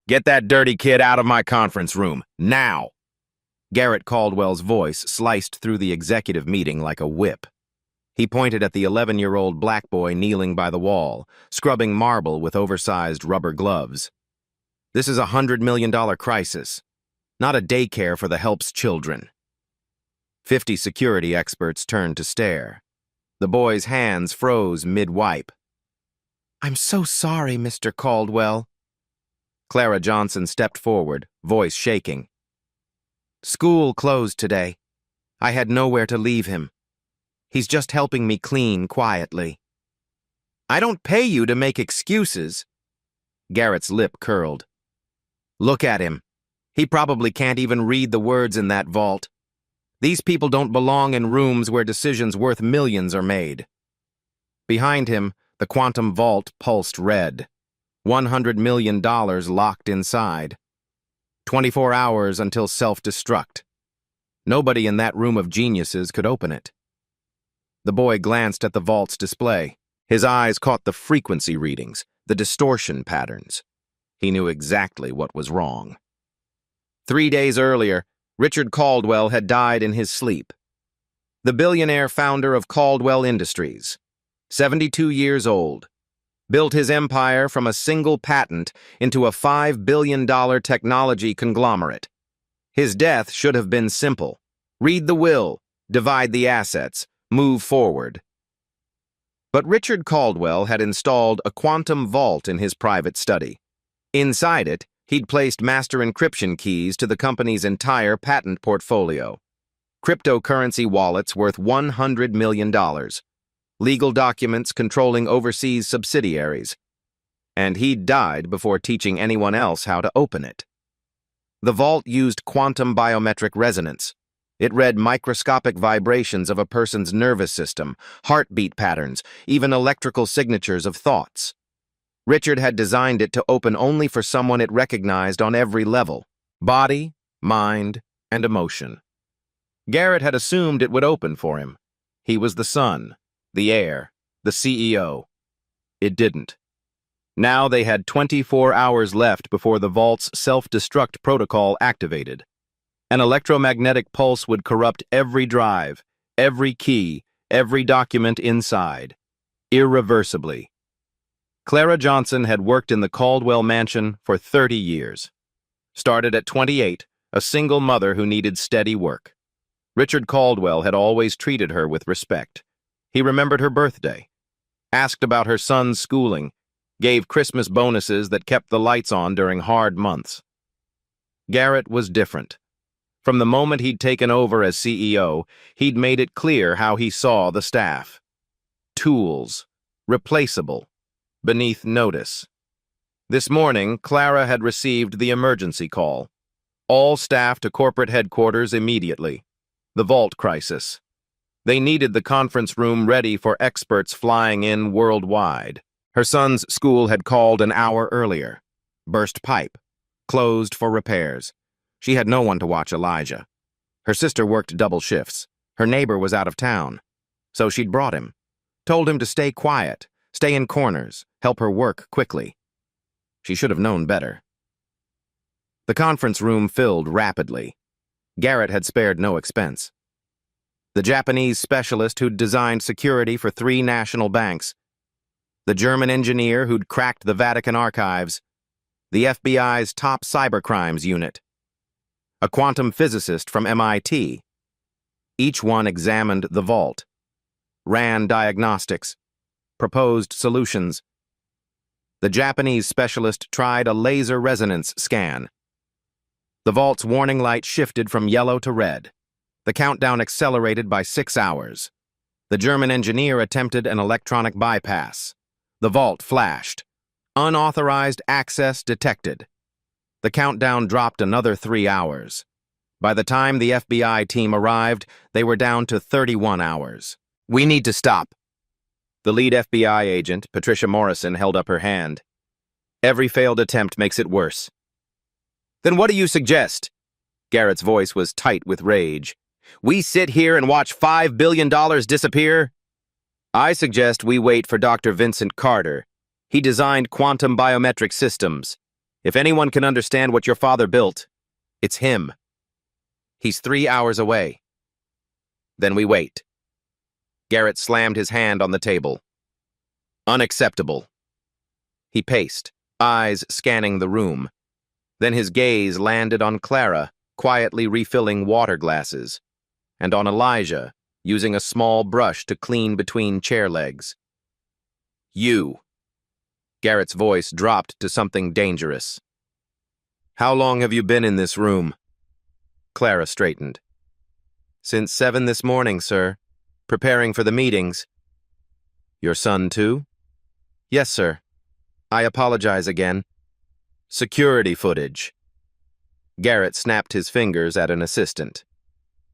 Get that dirty kid out of my conference room, now! Garrett Caldwell's voice sliced through the executive meeting like a whip. He pointed at the 11-year-old black boy kneeling by the wall, scrubbing marble with oversized rubber gloves. This is a $100 million crisis, not a daycare for the help's children. 50 security experts turned to stare. The boy's hands froze mid-wipe. "I'm so sorry, Mr. Caldwell." Clara Johnson stepped forward, voice shaking. "School closed today. I had nowhere to leave him. He's just helping me clean quietly." "I don't pay you to make excuses." Garrett's lip curled. "Look at him. He probably can't even read the words in that vault. These people don't belong in rooms where decisions worth millions are made." Behind him, the quantum vault pulsed red. $100 million locked inside. 24 hours until self-destruct. Nobody in that room of geniuses could open it. The boy glanced at the vault's display. His eyes caught the frequency readings, the distortion patterns. He knew exactly what was wrong. 3 days earlier, Richard Caldwell had died in his sleep. The billionaire founder of Caldwell Industries, 72 years old, built his empire from a single patent into a $5 billion technology conglomerate. His death should have been simple. Read the will, divide the assets, move forward. But Richard Caldwell had installed a quantum vault in his private study. Inside it, he'd placed master encryption keys to the company's entire patent portfolio. Cryptocurrency wallets worth $100 million. Legal documents controlling overseas subsidiaries. And he'd died before teaching anyone else how to open it. The vault used quantum biometric resonance. It read microscopic vibrations of a person's nervous system, heartbeat patterns, even electrical signatures of thoughts. Richard had designed it to open only for someone it recognized on every level: body, mind, and emotion. Garrett had assumed it would open for him. He was the son, the heir, the CEO. It didn't. Now they had 24 hours left before the vault's self-destruct protocol activated. An electromagnetic pulse would corrupt every drive, every key, every document inside, irreversibly. Clara Johnson had worked in the Caldwell mansion for 30 years. Started at 28, a single mother who needed steady work. Richard Caldwell had always treated her with respect. He remembered her birthday, asked about her son's schooling, gave Christmas bonuses that kept the lights on during hard months. Garrett was different. From the moment he'd taken over as CEO, he'd made it clear how he saw the staff. Tools, replaceable, beneath notice. This morning, Clara had received the emergency call. All staff to corporate headquarters immediately. The vault crisis. They needed the conference room ready for experts flying in worldwide. Her son's school had called an hour earlier. Burst pipe. Closed for repairs. She had no one to watch Elijah. Her sister worked double shifts. Her neighbor was out of town. So she'd brought him. Told him to stay quiet, stay in corners, help her work quickly. She should have known better. The conference room filled rapidly. Garrett had spared no expense. The Japanese specialist who'd designed security for 3 national banks. The German engineer who'd cracked the Vatican archives. The FBI's top cybercrimes unit. A quantum physicist from MIT. Each one examined the vault, ran diagnostics, proposed solutions. The Japanese specialist tried a laser resonance scan. The vault's warning light shifted from yellow to red. The countdown accelerated by 6 hours. The German engineer attempted an electronic bypass. The vault flashed. Unauthorized access detected. The countdown dropped another 3 hours. By the time the FBI team arrived, they were down to 31 hours. "We need to stop." The lead FBI agent, Patricia Morrison, held up her hand. "Every failed attempt makes it worse." "Then what do you suggest?" Garrett's voice was tight with rage. "We sit here and watch $5 billion disappear?" "I suggest we wait for Dr. Vincent Carter. He designed quantum biometric systems. If anyone can understand what your father built, it's him. He's 3 hours away. Then we wait. Garrett slammed his hand on the table. Unacceptable. He paced, eyes scanning the room. Then his gaze landed on Clara, quietly refilling water glasses, and on Elijah, using a small brush to clean between chair legs. You. Garrett's voice dropped to something dangerous. How long have you been in this room? Clara straightened. Since 7 this morning, sir. Preparing for the meetings. Your son, too? Yes, sir. I apologize again. Security footage. Garrett snapped his fingers at an assistant.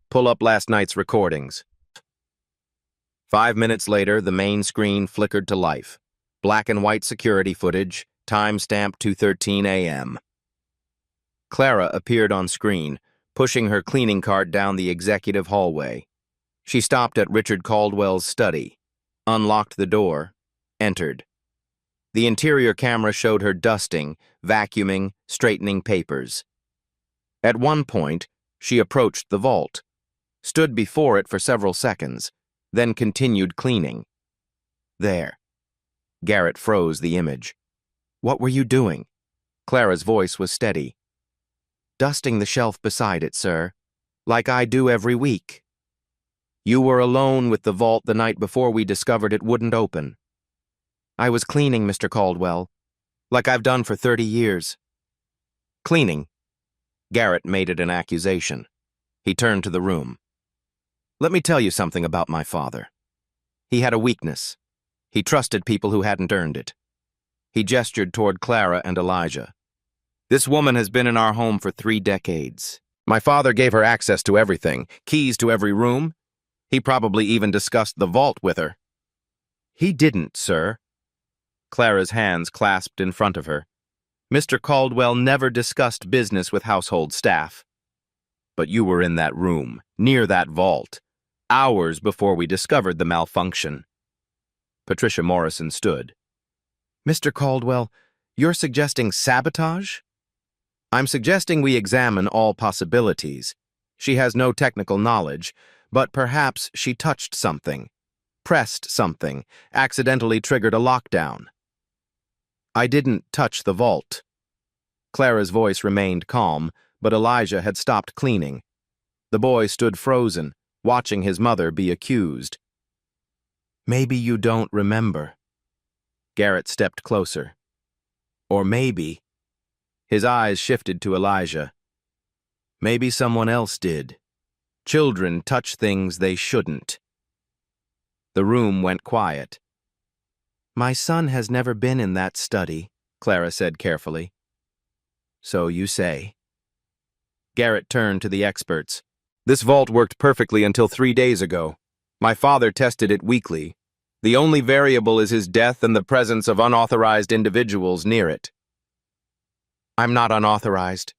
Pull up last night's recordings. 5 minutes later, the main screen flickered to life. Black and white security footage, timestamp 2:13 a.m. Clara appeared on screen, pushing her cleaning cart down the executive hallway. She stopped at Richard Caldwell's study, unlocked the door, entered. The interior camera showed her dusting, vacuuming, straightening papers. At one point, she approached the vault, stood before it for several seconds, then continued cleaning. There. Garrett froze the image. What were you doing? Clara's voice was steady. Dusting the shelf beside it, sir, like I do every week. You were alone with the vault the night before we discovered it wouldn't open. I was cleaning, Mr. Caldwell, like I've done for 30 years. Cleaning? Garrett made it an accusation. He turned to the room. Let me tell you something about my father. He had a weakness. He trusted people who hadn't earned it. He gestured toward Clara and Elijah. This woman has been in our home for 3 decades. My father gave her access to everything, keys to every room. He probably even discussed the vault with her. He didn't, sir. Clara's hands clasped in front of her. Mr. Caldwell never discussed business with household staff. But you were in that room, near that vault, hours before we discovered the malfunction. Patricia Morrison stood. Mr. Caldwell, you're suggesting sabotage? I'm suggesting we examine all possibilities. She has no technical knowledge, but perhaps she touched something, pressed something, accidentally triggered a lockdown. I didn't touch the vault. Clara's voice remained calm, but Elijah had stopped cleaning. The boy stood frozen, watching his mother be accused. Maybe you don't remember. Garrett stepped closer. Or maybe. His eyes shifted to Elijah. Maybe someone else did. Children touch things they shouldn't. The room went quiet. My son has never been in that study, Clara said carefully. So you say. Garrett turned to the experts. This vault worked perfectly until 3 days ago. My father tested it weekly. The only variable is his death and the presence of unauthorized individuals near it. I'm not unauthorized.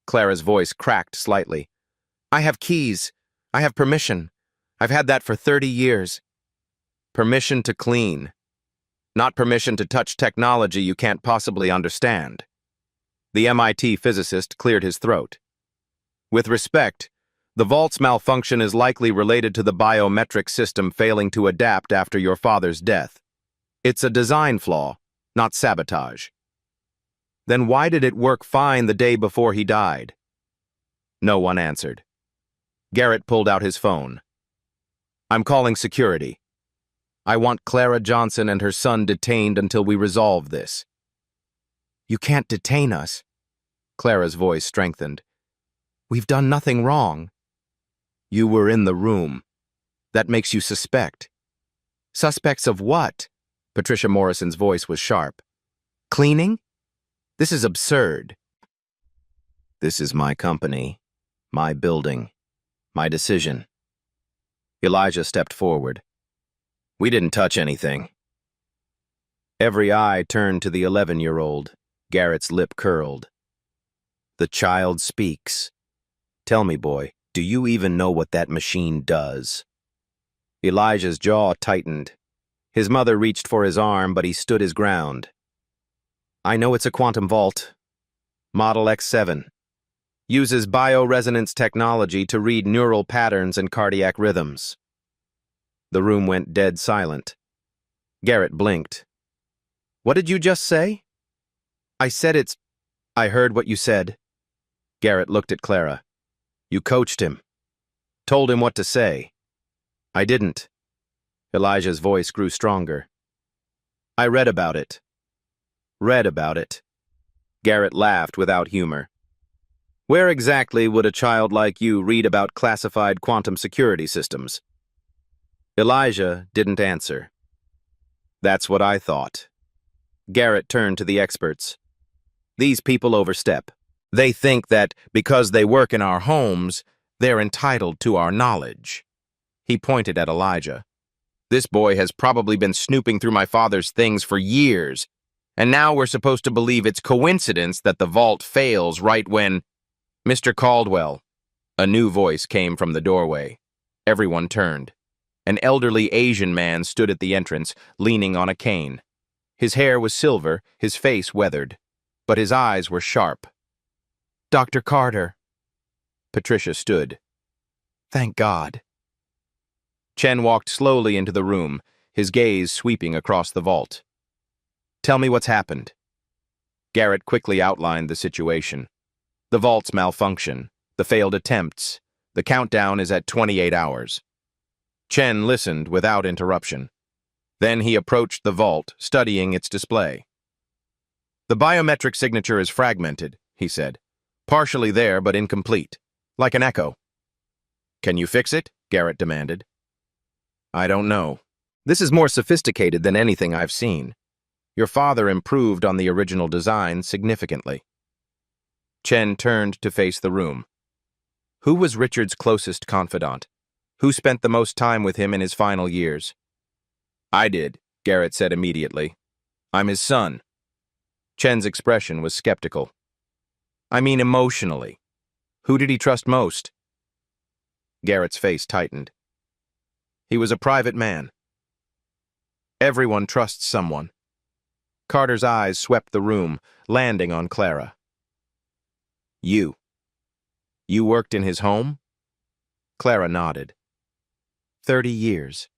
Clara's voice cracked slightly. I have keys. I have permission. I've had that for 30 years. Permission to clean. Not permission to touch technology you can't possibly understand. The MIT physicist cleared his throat. With respect, the vault's malfunction is likely related to the biometric system failing to adapt after your father's death. It's a design flaw, not sabotage. Then why did it work fine the day before he died? No one answered. Garrett pulled out his phone. I'm calling security. I want Clara Johnson and her son detained until we resolve this. You can't detain us. Clara's voice strengthened. We've done nothing wrong. You were in the room. That makes you suspect. Suspects of what? Patricia Morrison's voice was sharp. Cleaning? This is absurd. This is my company, my building, my decision. Elijah stepped forward. We didn't touch anything. Every eye turned to the 11-year-old. Garrett's lip curled. The child speaks. Tell me, boy, do you even know what that machine does? Elijah's jaw tightened. His mother reached for his arm, but he stood his ground. I know it's a quantum vault. Model X7. Uses bioresonance technology to read neural patterns and cardiac rhythms. The room went dead silent. Garrett blinked. What did you just say? I said it's... I heard what you said. Garrett looked at Clara. You coached him. Told him what to say. I didn't. Elijah's voice grew stronger. I read about it. Read about it. Garrett laughed without humor. Where exactly would a child like you read about classified quantum security systems? Elijah didn't answer. That's what I thought. Garrett turned to the experts. These people overstep. They think that because they work in our homes, they're entitled to our knowledge. He pointed at Elijah. This boy has probably been snooping through my father's things for years, and now we're supposed to believe it's coincidence that the vault fails right when... Mr. Caldwell. A new voice came from the doorway. Everyone turned. An elderly Asian man stood at the entrance, leaning on a cane. His hair was silver, his face weathered, but his eyes were sharp. Dr. Carter. Patricia stood. Thank God. Chen walked slowly into the room, his gaze sweeping across the vault. Tell me what's happened. Garrett quickly outlined the situation. The vault's malfunction, the failed attempts. The countdown is at 28 hours. Chen listened without interruption. Then he approached the vault, studying its display. The biometric signature is fragmented, he said. Partially there, but incomplete. Like an echo. Can you fix it? Garrett demanded. I don't know. This is more sophisticated than anything I've seen. Your father improved on the original design significantly. Chen turned to face the room. Who was Richard's closest confidant? Who spent the most time with him in his final years? I did, Garrett said immediately. I'm his son. Chen's expression was skeptical. I mean emotionally. Who did he trust most? Garrett's face tightened. He was a private man. Everyone trusts someone. Carter's eyes swept the room, landing on Clara. You. You worked in his home? Clara nodded. 30 years.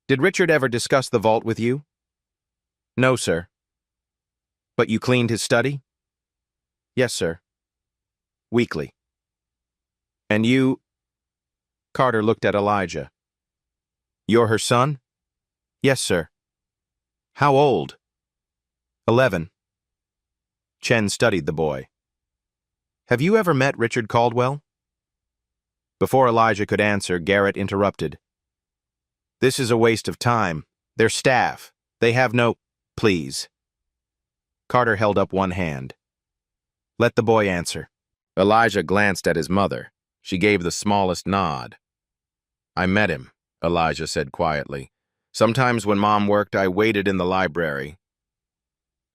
Did Richard ever discuss the vault with you? No, sir. But you cleaned his study? Yes, sir. Weekly. And you... Carter looked at Elijah. You're her son? Yes, sir. How old? 11. Chen studied the boy. Have you ever met Richard Caldwell? Before Elijah could answer, Garrett interrupted. This is a waste of time. They're staff. They have no... Please. Carter held up one hand. Let the boy answer. Elijah glanced at his mother. She gave the smallest nod. I met him, Elijah said quietly. Sometimes when Mom worked, I waited in the library.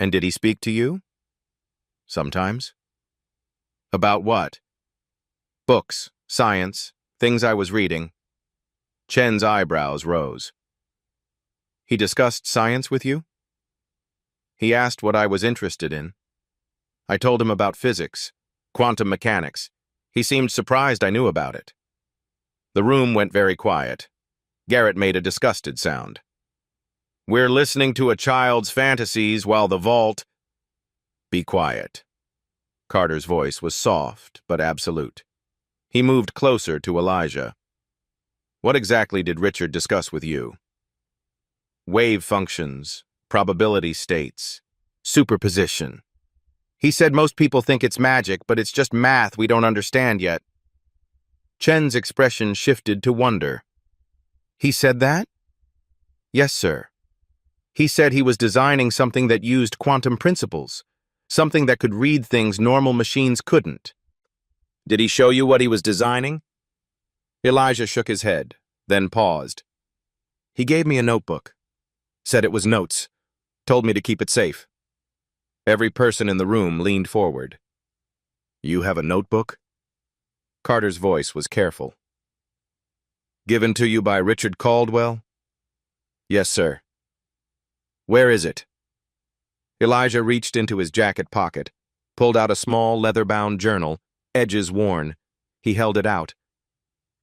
And did he speak to you? Sometimes. About what? Books, science, things I was reading. Chen's eyebrows rose. He discussed science with you? He asked what I was interested in. I told him about physics, quantum mechanics. He seemed surprised I knew about it. The room went very quiet. Garrett made a disgusted sound. We're listening to a child's fantasies while the vault... Be quiet. Carter's voice was soft but absolute. He moved closer to Elijah. What exactly did Richard discuss with you? Wave functions, probability states, superposition. He said most people think it's magic, but it's just math we don't understand yet. Chen's expression shifted to wonder. He said that? Yes, sir. He said he was designing something that used quantum principles, something that could read things normal machines couldn't. Did he show you what he was designing? Elijah shook his head, then paused. He gave me a notebook. Said it was notes. Told me to keep it safe. Every person in the room leaned forward. You have a notebook? Carter's voice was careful. Given to you by Richard Caldwell? Yes, sir. Where is it? Elijah reached into his jacket pocket. pulled out a small leather-bound journal, edges worn. He held it out.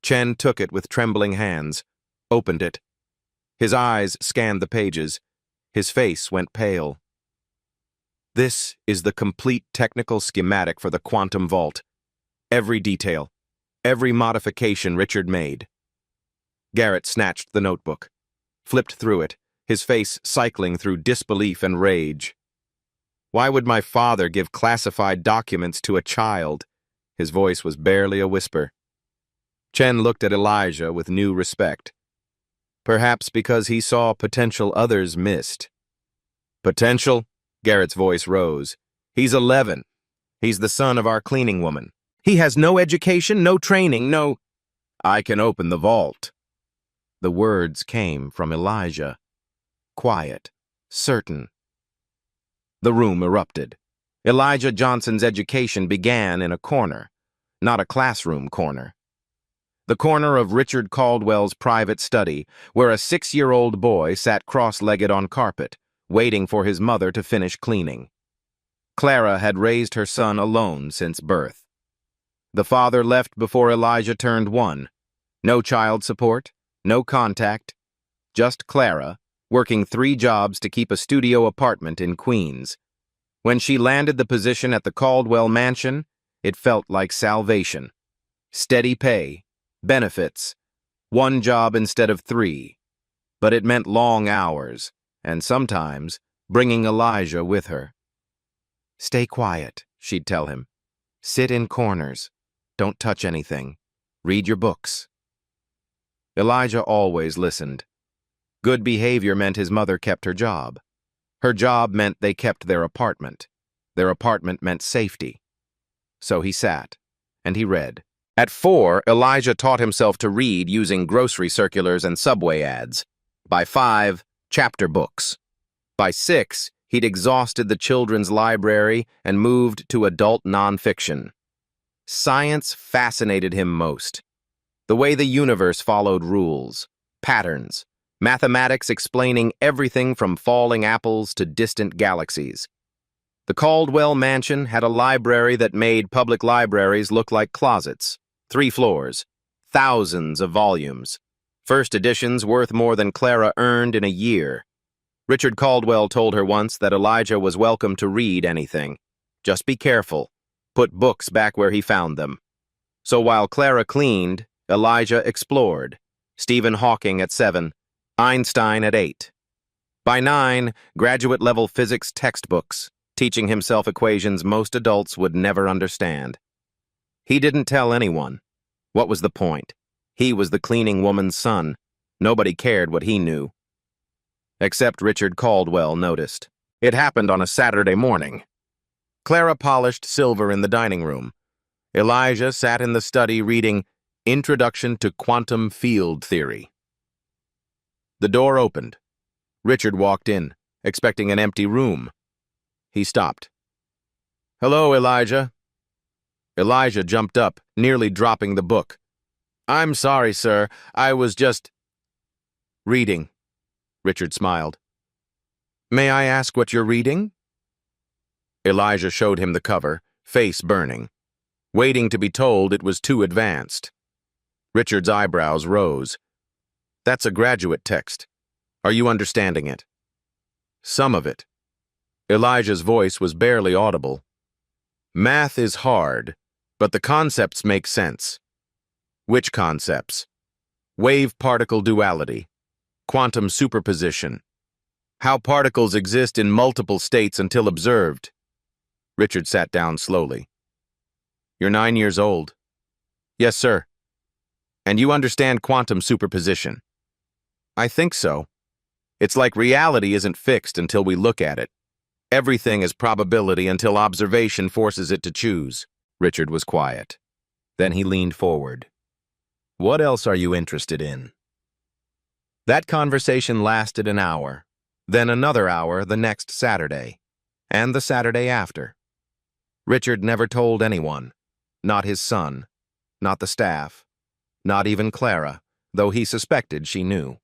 Chen took it with trembling hands, opened it. His eyes scanned the pages. His face went pale. This is the complete technical schematic for the quantum vault. Every detail, every modification Richard made. Garrett snatched the notebook, flipped through it, his face cycling through disbelief and rage. Why would my father give classified documents to a child? His voice was barely a whisper. Chen looked at Elijah with new respect. Perhaps because he saw potential others missed. Potential? Garrett's voice rose. He's 11. He's the son of our cleaning woman. He has no education, no training, no... I can open the vault. The words came from Elijah. Quiet, certain. The room erupted. Elijah Johnson's education began in a corner, not a classroom corner. The corner of Richard Caldwell's private study, where a 6-year-old boy sat cross-legged on carpet, waiting for his mother to finish cleaning. Clara had raised her son alone since birth. The father left before Elijah turned 1. No child support, no contact, just Clara, working 3 jobs to keep a studio apartment in Queens. When she landed the position at the Caldwell mansion, it felt like salvation. Steady pay, benefits, 1 job instead of 3. But it meant long hours, and sometimes bringing Elijah with her. Stay quiet, she'd tell him. Sit in corners. Don't touch anything. Read your books. Elijah always listened. Good behavior meant his mother kept her job. Her job meant they kept their apartment. Their apartment meant safety. So he sat, and he read. At 4, Elijah taught himself to read using grocery circulars and subway ads. By 5, chapter books. By 6, he'd exhausted the children's library and moved to adult nonfiction. Science fascinated him most. The way the universe followed rules, patterns, mathematics explaining everything from falling apples to distant galaxies. The Caldwell mansion had a library that made public libraries look like closets. 3 floors, thousands of volumes. First editions worth more than Clara earned in a year. Richard Caldwell told her once that Elijah was welcome to read anything. Just be careful. Put books back where he found them. So while Clara cleaned, Elijah explored. Stephen Hawking at 7, Einstein at 8. By 9, graduate-level physics textbooks, teaching himself equations most adults would never understand. He didn't tell anyone. What was the point? He was the cleaning woman's son. Nobody cared what he knew. Except Richard Caldwell noticed. It happened on a Saturday morning. Clara polished silver in the dining room. Elijah sat in the study reading Introduction to Quantum Field Theory. The door opened. Richard walked in, expecting an empty room. He stopped. Hello, Elijah. Elijah jumped up, nearly dropping the book. I'm sorry, sir. I was just... reading. Richard smiled. May I ask what you're reading? Elijah showed him the cover, face burning, waiting to be told it was too advanced. Richard's eyebrows rose. That's a graduate text. Are you understanding it? Some of it. Elijah's voice was barely audible. Math is hard, but the concepts make sense. Which concepts? Wave-particle duality, quantum superposition, how particles exist in multiple states until observed. Richard sat down slowly. You're 9 years old. Yes, sir. And you understand quantum superposition. I think so. It's like reality isn't fixed until we look at it. Everything is probability until observation forces it to choose. Richard was quiet. Then he leaned forward. What else are you interested in? That conversation lasted an hour, then another hour the next Saturday, and the Saturday after. Richard never told anyone, not his son, not the staff, not even Clara, though he suspected she knew.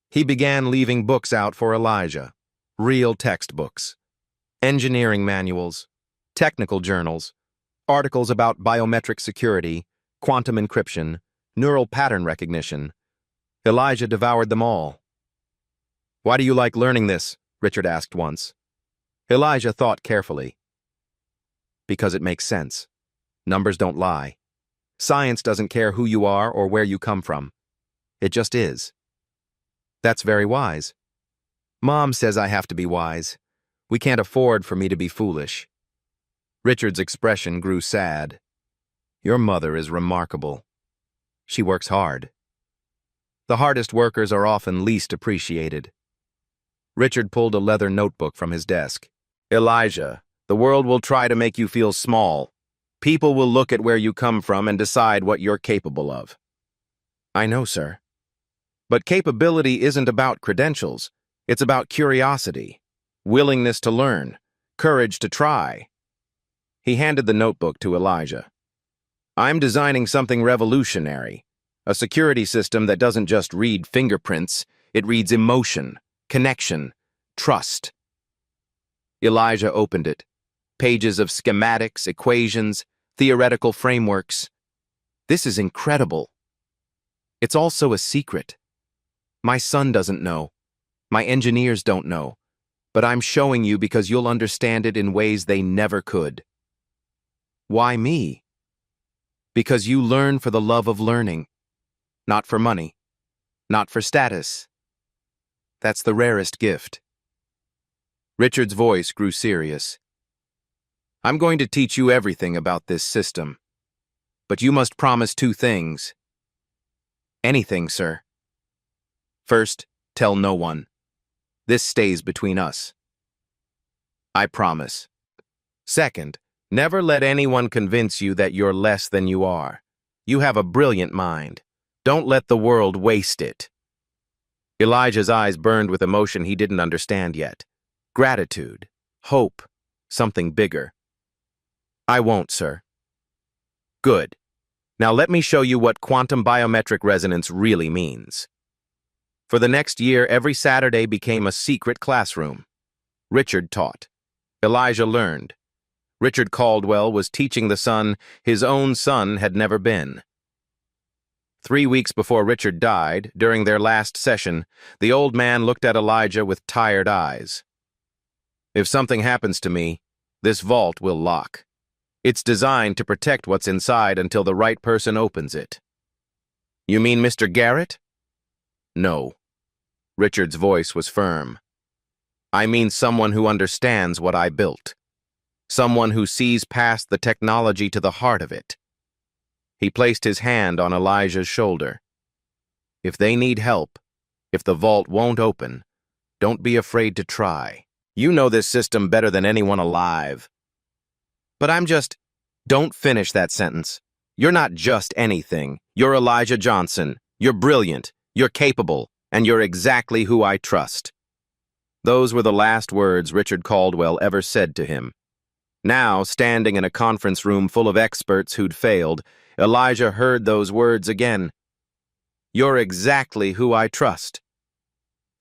He began leaving books out for Elijah, real textbooks, engineering manuals, technical journals, articles about biometric security, quantum encryption, neural pattern recognition. Elijah devoured them all. "Why do you like learning this?" Richard asked once. Elijah thought carefully. "Because it makes sense. Numbers don't lie. Science doesn't care who you are or where you come from. It just is." "That's very wise." "Mom says I have to be wise. We can't afford for me to be foolish." Richard's expression grew sad. "Your mother is remarkable. She works hard." The hardest workers are often least appreciated. Richard pulled a leather notebook from his desk. "Elijah, the world will try to make you feel small. People will look at where you come from and decide what you're capable of." "I know, sir." "But capability isn't about credentials. It's about curiosity, willingness to learn, courage to try." He handed the notebook to Elijah. "I'm designing something revolutionary, a security system that doesn't just read fingerprints, it reads emotion, connection, trust." Elijah opened it. Pages of schematics, equations, theoretical frameworks. "This is incredible. It's also a secret. My son doesn't know. My engineers don't know. But I'm showing you because you'll understand it in ways they never could." "Why me?" "Because you learn for the love of learning. Not for money. Not for status. That's the rarest gift." Richard's voice grew serious. "I'm going to teach you everything about this system. But you must promise 2 things." "Anything, sir." "First, tell no one. This stays between us." "I promise." "Second, never let anyone convince you that you're less than you are. You have a brilliant mind. Don't let the world waste it." Elijah's eyes burned with emotion he didn't understand yet. Gratitude, hope, something bigger. "I won't, sir." "Good. Now let me show you what quantum biometric resonance really means." For the next year, every Saturday became a secret classroom. Richard taught. Elijah learned. Richard Caldwell was teaching the son his own son had never been. 3 weeks before Richard died, during their last session, the old man looked at Elijah with tired eyes. "If something happens to me, this vault will lock. It's designed to protect what's inside until the right person opens it." "You mean Mr. Garrett?" "No." Richard's voice was firm. "I mean someone who understands what I built. Someone who sees past the technology to the heart of it." He placed his hand on Elijah's shoulder. "If they need help, if the vault won't open, don't be afraid to try. You know this system better than anyone alive." "But I'm just—" "Don't finish that sentence. You're not just anything. You're Elijah Johnson. You're brilliant. You're capable. And you're exactly who I trust." Those were the last words Richard Caldwell ever said to him. Now, standing in a conference room full of experts who'd failed, Elijah heard those words again. "You're exactly who I trust.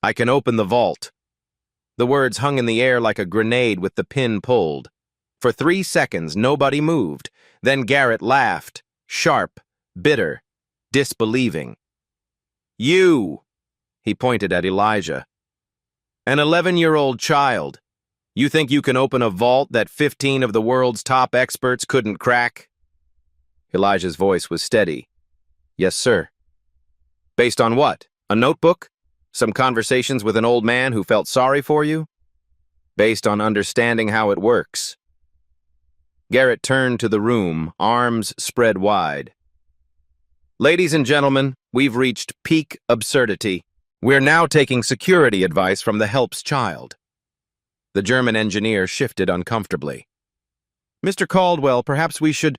I can open the vault." The words hung in the air like a grenade with the pin pulled. For 3 seconds, nobody moved. Then Garrett laughed, sharp, bitter, disbelieving. "You!" He pointed at Elijah. "An 11-year-old child. You think you can open a vault that 15 of the world's top experts couldn't crack?" Elijah's voice was steady. "Yes, sir." "Based on what? A notebook? Some conversations with an old man who felt sorry for you?" "Based on understanding how it works." Garrett turned to the room, arms spread wide. "Ladies and gentlemen, we've reached peak absurdity. We're now taking security advice from the help's child." The German engineer shifted uncomfortably. "Mr. Caldwell, perhaps we should—"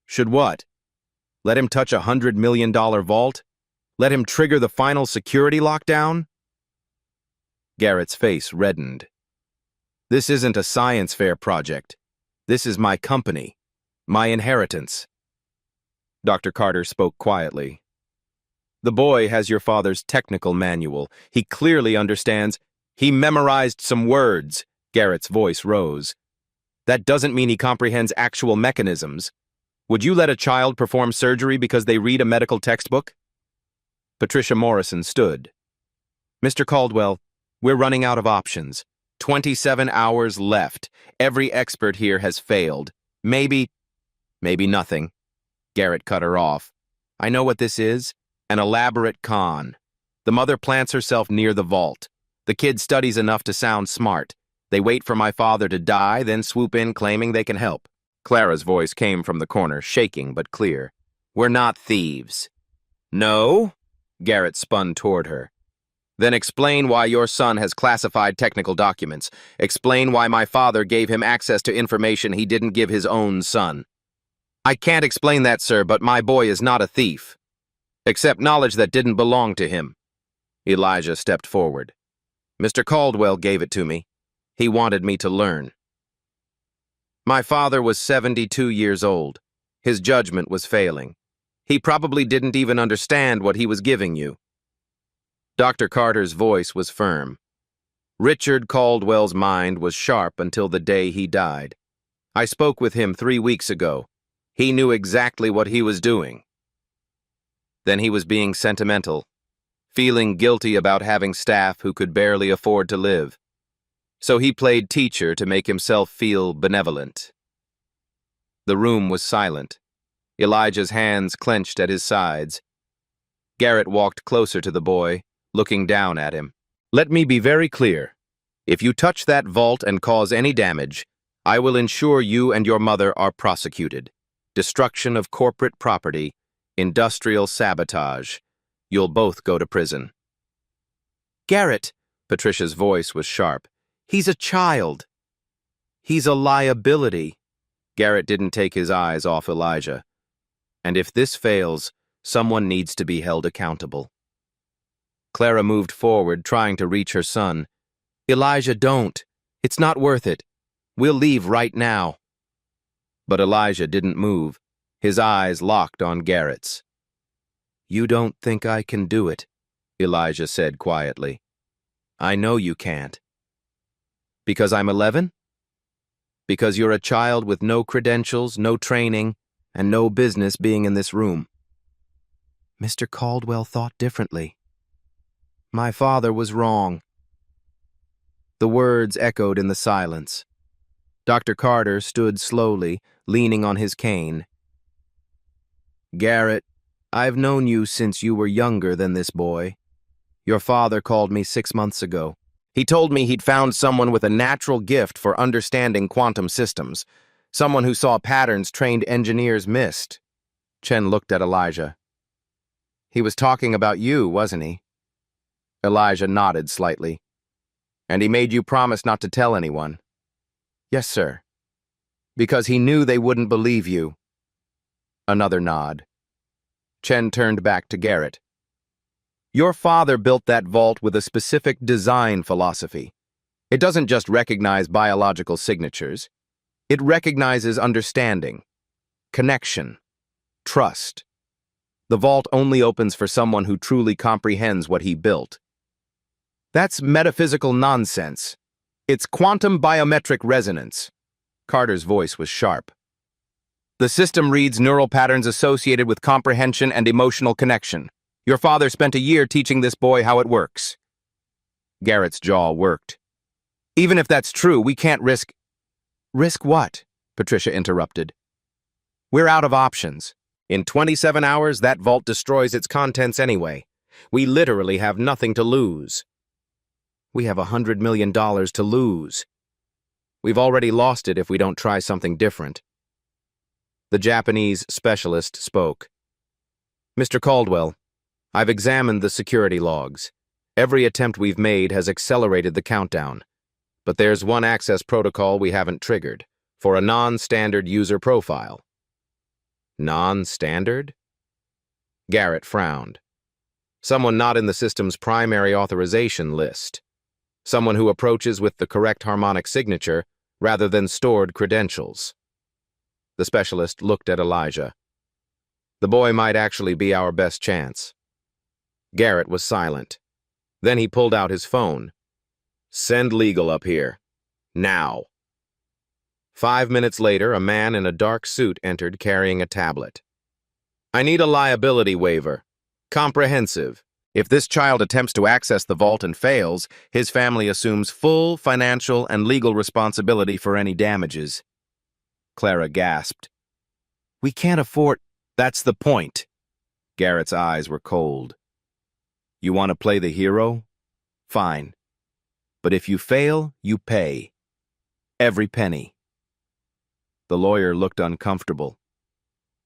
"Should what? Let him touch $100 million vault? Let him trigger the final security lockdown?" Garrett's face reddened. "This isn't a science fair project. This is my company, my inheritance." Dr. Carter spoke quietly. "The boy has your father's technical manual. He clearly understands. He memorized some words." Garrett's voice rose. That doesn't mean he comprehends actual mechanisms. Would you let a child perform surgery because they read a medical textbook? Patricia Morrison stood. Mr. Caldwell, we're running out of options. 27 hours left. Every expert here has failed. Maybe nothing. Garrett cut her off. I know what this is. An elaborate con. The mother plants herself near the vault. The kid studies enough to sound smart. They wait for my father to die, then swoop in claiming they can help. Clara's voice came from the corner, shaking but clear. We're not thieves. No? Garrett spun toward her. Then explain why your son has classified technical documents. Explain why my father gave him access to information he didn't give his own son. I can't explain that, sir, but my boy is not a thief. Except knowledge that didn't belong to him. Elijah stepped forward. Mr. Caldwell gave it to me. He wanted me to learn. My father was 72 years old. His judgment was failing. He probably didn't even understand what he was giving you. Dr. Carter's voice was firm. Richard Caldwell's mind was sharp until the day he died. I spoke with him 3 weeks ago. He knew exactly what he was doing. Then he was being sentimental, feeling guilty about having staff who could barely afford to live. So he played teacher to make himself feel benevolent. The room was silent. Elijah's hands clenched at his sides. Garrett walked closer to the boy, looking down at him. Let me be very clear. If you touch that vault and cause any damage, I will ensure you and your mother are prosecuted. Destruction of corporate property, industrial sabotage. You'll both go to prison. Garrett, Patricia's voice was sharp. He's a child. He's a liability. Garrett didn't take his eyes off Elijah. And if this fails, someone needs to be held accountable. Clara moved forward, trying to reach her son. Elijah, don't. It's not worth it. We'll leave right now. But Elijah didn't move, his eyes locked on Garrett's. You don't think I can do it, Elijah said quietly. I know you can't. Because I'm 11? Because you're a child with no credentials, no training, and no business being in this room. Mr. Caldwell thought differently. My father was wrong. The words echoed in the silence. Dr. Carter stood slowly, leaning on his cane. Garrett, I've known you since you were younger than this boy. Your father called me 6 months ago. He told me he'd found someone with a natural gift for understanding quantum systems, someone who saw patterns trained engineers missed. Chen looked at Elijah. He was talking about you, wasn't he? Elijah nodded slightly. And he made you promise not to tell anyone. Yes, sir. Because he knew they wouldn't believe you. Another nod. Chen turned back to Garrett. Your father built that vault with a specific design philosophy. It doesn't just recognize biological signatures. It recognizes understanding, connection, trust. The vault only opens for someone who truly comprehends what he built. That's metaphysical nonsense. It's quantum biometric resonance. Carter's voice was sharp. The system reads neural patterns associated with comprehension and emotional connection. Your father spent a year teaching this boy how it works. Garrett's jaw worked. Even if that's true, we can't risk... Risk what? Patricia interrupted. We're out of options. In 27 hours, that vault destroys its contents anyway. We literally have nothing to lose. We have $100 million to lose. We've already lost it if we don't try something different. The Japanese specialist spoke. Mr. Caldwell, I've examined the security logs. Every attempt we've made has accelerated the countdown. But there's one access protocol we haven't triggered, for a non-standard user profile. Non-standard? Garrett frowned. Someone not in the system's primary authorization list. Someone who approaches with the correct harmonic signature rather than stored credentials. The specialist looked at Elijah. The boy might actually be our best chance. Garrett was silent. Then he pulled out his phone. Send legal up here. Now. 5 minutes later, a man in a dark suit entered carrying a tablet. I need a liability waiver. Comprehensive. If this child attempts to access the vault and fails, his family assumes full financial and legal responsibility for any damages. Clara gasped. We can't afford... That's the point. Garrett's eyes were cold. You want to play the hero? Fine. But if you fail, you pay. Every penny. The lawyer looked uncomfortable.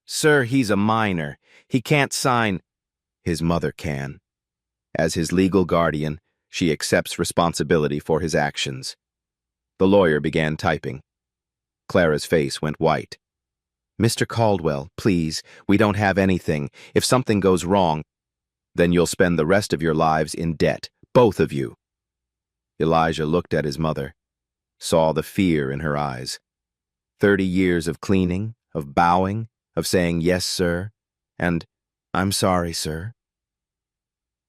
Sir, he's a minor. He can't sign. His mother can. As his legal guardian, she accepts responsibility for his actions. The lawyer began typing. Clara's face went white. Mr. Caldwell, please, we don't have anything. If something goes wrong, then you'll spend the rest of your lives in debt, both of you. Elijah looked at his mother, saw the fear in her eyes. 30 years of cleaning, of bowing, of saying yes, sir, and I'm sorry, sir.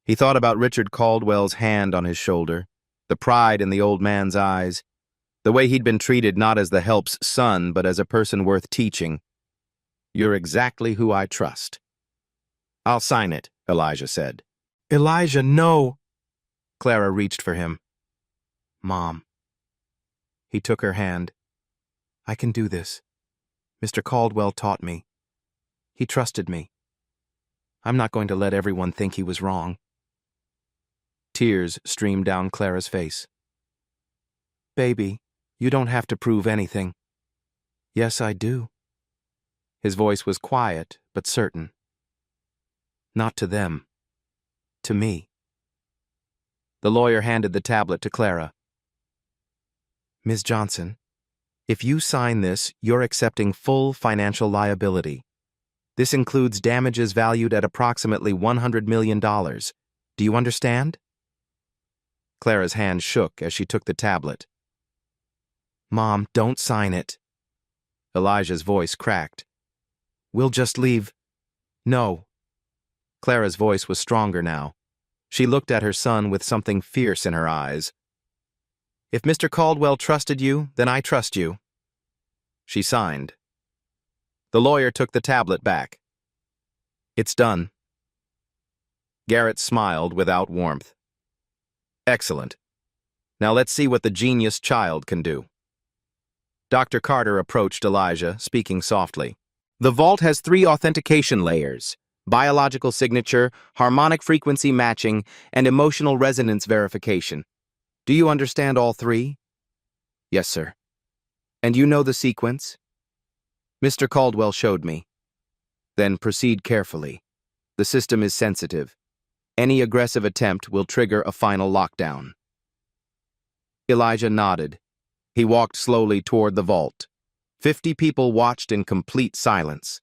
He thought about Richard Caldwell's hand on his shoulder, the pride in the old man's eyes, the way he'd been treated not as the help's son, but as a person worth teaching. You're exactly who I trust. I'll sign it, Elijah said. Elijah, no! Clara reached for him. Mom. He took her hand. I can do this. Mr. Caldwell taught me. He trusted me. I'm not going to let everyone think he was wrong. Tears streamed down Clara's face. Baby, you don't have to prove anything. Yes, I do. His voice was quiet, but certain. Not to them. To me. The lawyer handed the tablet to Clara. Ms. Johnson, if you sign this, you're accepting full financial liability. This includes damages valued at approximately $100 million. Do you understand? Clara's hand shook as she took the tablet. Mom, don't sign it. Elijah's voice cracked. We'll just leave. No. Clara's voice was stronger now. She looked at her son with something fierce in her eyes. If Mr. Caldwell trusted you, then I trust you. She signed. The lawyer took the tablet back. It's done. Garrett smiled without warmth. Excellent. Now let's see what the genius child can do. Dr. Carter approached Elijah, speaking softly. The vault has 3 authentication layers: biological signature, harmonic frequency matching, and emotional resonance verification. Do you understand all 3? Yes, sir. And you know the sequence? Mr. Caldwell showed me. Then proceed carefully. The system is sensitive. Any aggressive attempt will trigger a final lockdown. Elijah nodded. He walked slowly toward the vault. 50 people watched in complete silence.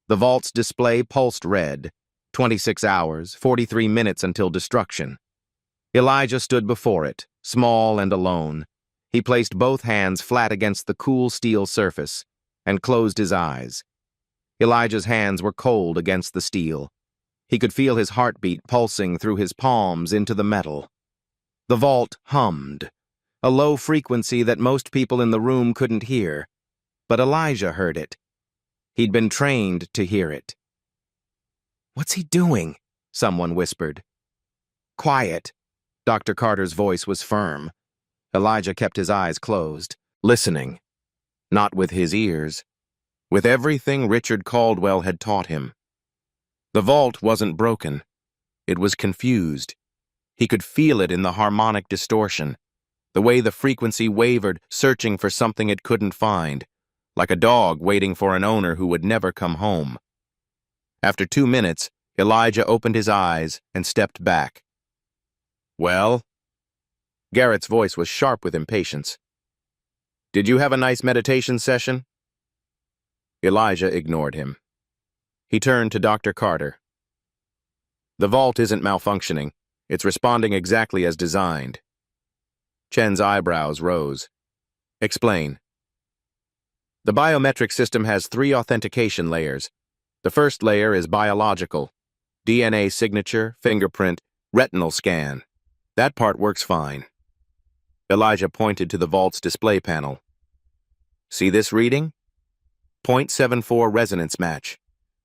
The vault's display pulsed red. 26 hours, 43 minutes until destruction. Elijah stood before it, small and alone. He placed both hands flat against the cool steel surface and closed his eyes. Elijah's hands were cold against the steel. He could feel his heartbeat pulsing through his palms into the metal. The vault hummed, a low frequency that most people in the room couldn't hear, but Elijah heard it. He'd been trained to hear it. What's he doing? Someone whispered. Quiet. Dr. Carter's voice was firm. Elijah kept his eyes closed, listening. Not with his ears. With everything Richard Caldwell had taught him. The vault wasn't broken. It was confused. He could feel it in the harmonic distortion, the way the frequency wavered, searching for something it couldn't find, like a dog waiting for an owner who would never come home. After 2 minutes, Elijah opened his eyes and stepped back. Well? Garrett's voice was sharp with impatience. Did you have a nice meditation session? Elijah ignored him. He turned to Dr. Carter. The vault isn't malfunctioning. It's responding exactly as designed. Chen's eyebrows rose. Explain. The biometric system has 3 authentication layers. The first layer is biological. DNA signature, fingerprint, retinal scan. That part works fine. Elijah pointed to the vault's display panel. See this reading? 0.74 resonance match.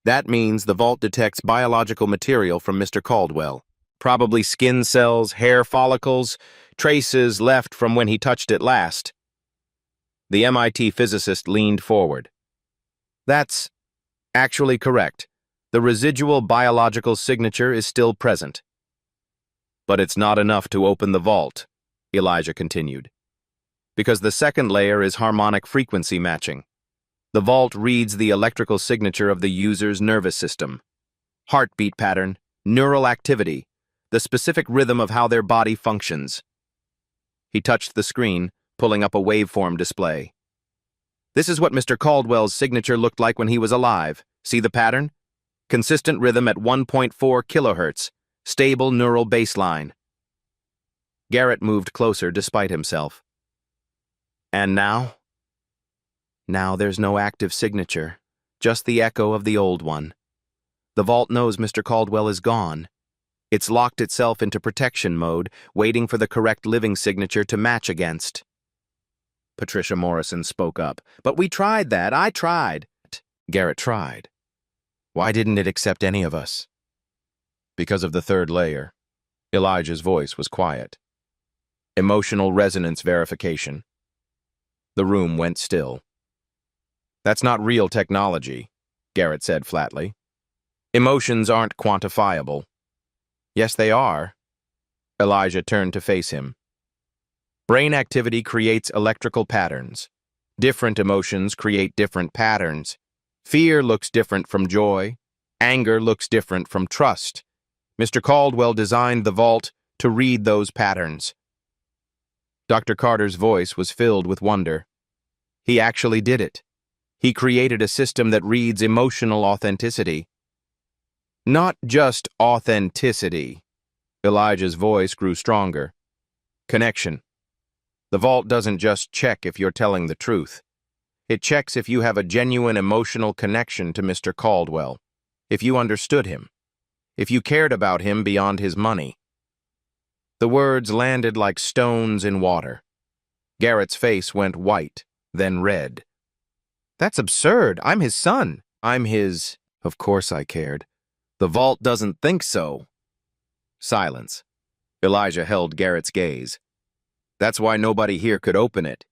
That means the vault detects biological material from Mr. Caldwell. Probably skin cells, hair follicles, traces left from when he touched it last. The MIT physicist leaned forward. That's actually correct. The residual biological signature is still present. But it's not enough to open the vault, Elijah continued, because the second layer is harmonic frequency matching. The vault reads the electrical signature of the user's nervous system, heartbeat pattern, neural activity, the specific rhythm of how their body functions. He touched the screen, pulling up a waveform display. This is what Mr. Caldwell's signature looked like when he was alive. See the pattern? Consistent rhythm at 1.4 kilohertz, stable neural baseline. Garrett moved closer despite himself. And now? Now there's no active signature, just the echo of the old one. The vault knows Mr. Caldwell is gone. It's locked itself into protection mode, waiting for the correct living signature to match against. Patricia Morrison spoke up. But we tried that. I tried. Garrett tried. Why didn't it accept any of us? Because of the third layer. Elijah's voice was quiet. Emotional resonance verification. The room went still. That's not real technology, Garrett said flatly. Emotions aren't quantifiable. Yes, they are. Elijah turned to face him. Brain activity creates electrical patterns. Different emotions create different patterns. Fear looks different from joy. Anger looks different from trust. Mr. Caldwell designed the vault to read those patterns. Dr. Carter's voice was filled with wonder. He actually did it. He created a system that reads emotional authenticity. Not just authenticity. Elijah's voice grew stronger. Connection. The vault doesn't just check if you're telling the truth. It checks if you have a genuine emotional connection to Mr. Caldwell, if you understood him, if you cared about him beyond his money. The words landed like stones in water. Garrett's face went white, then red. That's absurd. I'm his son. I'm his... Of course I cared. The vault doesn't think so. Silence. Elijah held Garrett's gaze. That's why nobody here could open it.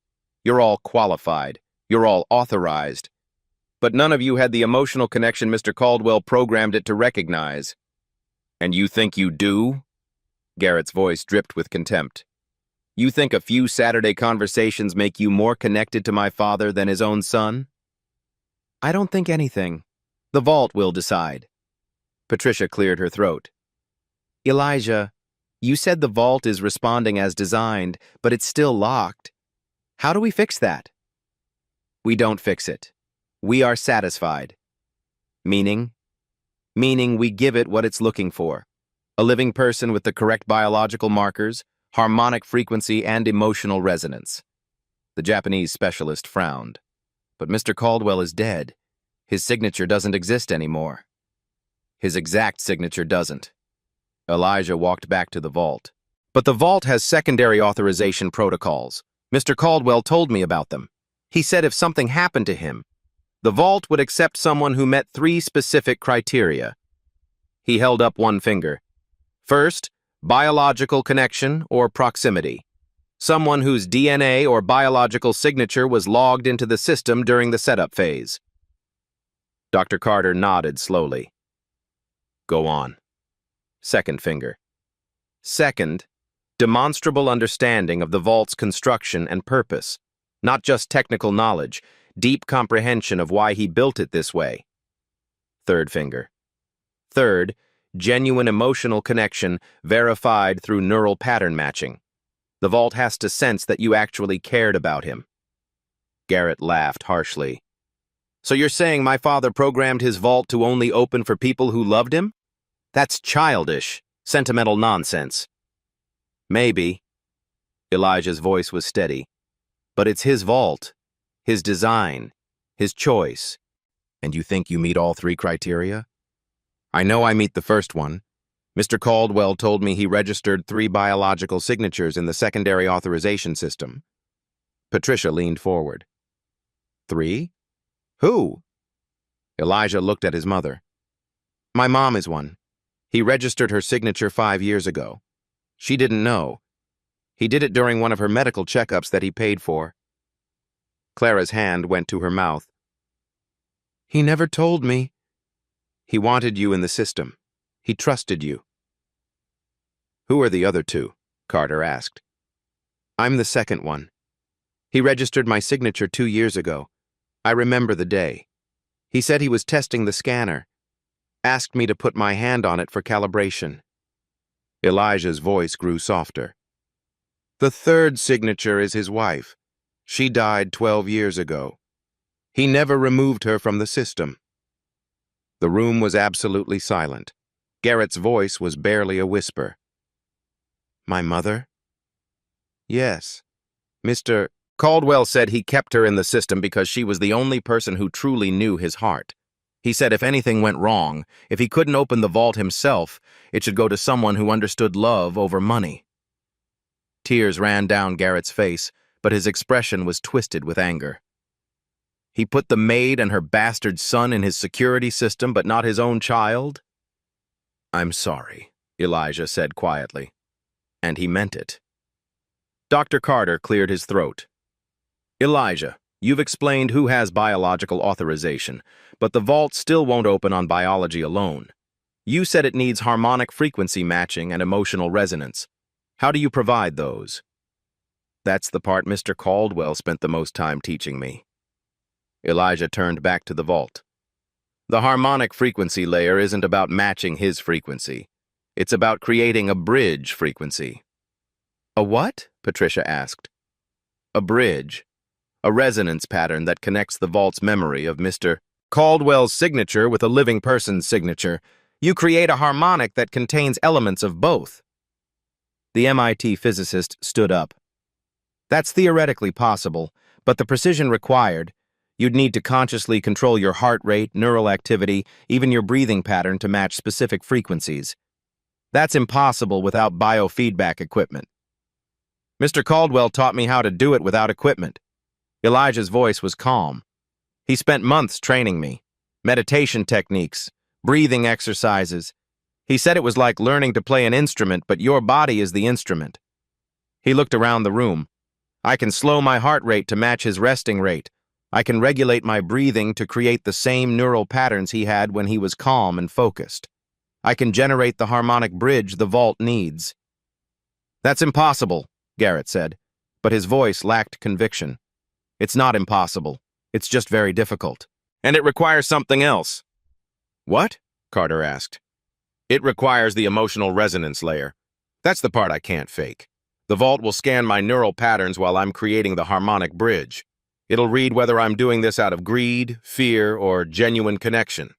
You're all qualified. You're all authorized. But none of you had the emotional connection Mr. Caldwell programmed it to recognize. And you think you do? Garrett's voice dripped with contempt. You think a few Saturday conversations make you more connected to my father than his own son? I don't think anything. The vault will decide. Patricia cleared her throat. Elijah, you said the vault is responding as designed, but it's still locked. How do we fix that? We don't fix it. We are satisfied. Meaning? Meaning we give it what it's looking for. A living person with the correct biological markers, harmonic frequency, and emotional resonance. The Japanese specialist frowned. But Mr. Caldwell is dead. His signature doesn't exist anymore. His exact signature doesn't. Elijah walked back to the vault. But the vault has secondary authorization protocols. Mr. Caldwell told me about them. He said if something happened to him, the vault would accept someone who met 3 specific criteria. He held up one finger. First, biological connection or proximity. Someone whose DNA or biological signature was logged into the system during the setup phase. Dr. Carter nodded slowly. Go on. Second finger. Second, demonstrable understanding of the vault's construction and purpose. Not just technical knowledge, deep comprehension of why he built it this way. Third finger. Third, genuine emotional connection verified through neural pattern matching. The vault has to sense that you actually cared about him. Garrett laughed harshly. So you're saying my father programmed his vault to only open for people who loved him? That's childish, sentimental nonsense. Maybe. Elijah's voice was steady. But it's his vault, his design, his choice. And you think you meet all 3 criteria? I know I meet the first one. Mr. Caldwell told me he registered 3 biological signatures in the secondary authorization system. Patricia leaned forward. 3? Who? Elijah looked at his mother. My mom is one. He registered her signature 5 years ago. She didn't know. He did it during one of her medical checkups that he paid for. Clara's hand went to her mouth. He never told me. He wanted you in the system. He trusted you. Who are the other two? Carter asked. I'm the second one. He registered my signature 2 years ago. I remember the day. He said he was testing the scanner. Asked me to put my hand on it for calibration. Elijah's voice grew softer. The third signature is his wife. She died 12 years ago. He never removed her from the system. The room was absolutely silent. Garrett's voice was barely a whisper. My mother? Yes. Mr. Caldwell said he kept her in the system because she was the only person who truly knew his heart. He said if anything went wrong, if he couldn't open the vault himself, it should go to someone who understood love over money. Tears ran down Garrett's face, but his expression was twisted with anger. He put the maid and her bastard son in his security system, but not his own child? I'm sorry, Elijah said quietly. And he meant it. Dr. Carter cleared his throat. Elijah, you've explained who has biological authorization, but the vault still won't open on biology alone. You said it needs harmonic frequency matching and emotional resonance. How do you provide those? That's the part Mr. Caldwell spent the most time teaching me. Elijah turned back to the vault. The harmonic frequency layer isn't about matching his frequency. It's about creating a bridge frequency. A what? Patricia asked. A bridge. A resonance pattern that connects the vault's memory of Mr. Caldwell's signature with a living person's signature. You create a harmonic that contains elements of both. The MIT physicist stood up. That's theoretically possible, but the precision required, you'd need to consciously control your heart rate, neural activity, even your breathing pattern to match specific frequencies. That's impossible without biofeedback equipment. Mr. Caldwell taught me how to do it without equipment. Elijah's voice was calm. He spent months training me. Meditation techniques, breathing exercises. He said it was like learning to play an instrument, but your body is the instrument. He looked around the room. I can slow my heart rate to match his resting rate. I can regulate my breathing to create the same neural patterns he had when he was calm and focused. I can generate the harmonic bridge the vault needs. That's impossible, Garrett said, but his voice lacked conviction. It's not impossible. It's just very difficult. And it requires something else. What? Carter asked. It requires the emotional resonance layer. That's the part I can't fake. The vault will scan my neural patterns while I'm creating the harmonic bridge. It'll read whether I'm doing this out of greed, fear, or genuine connection.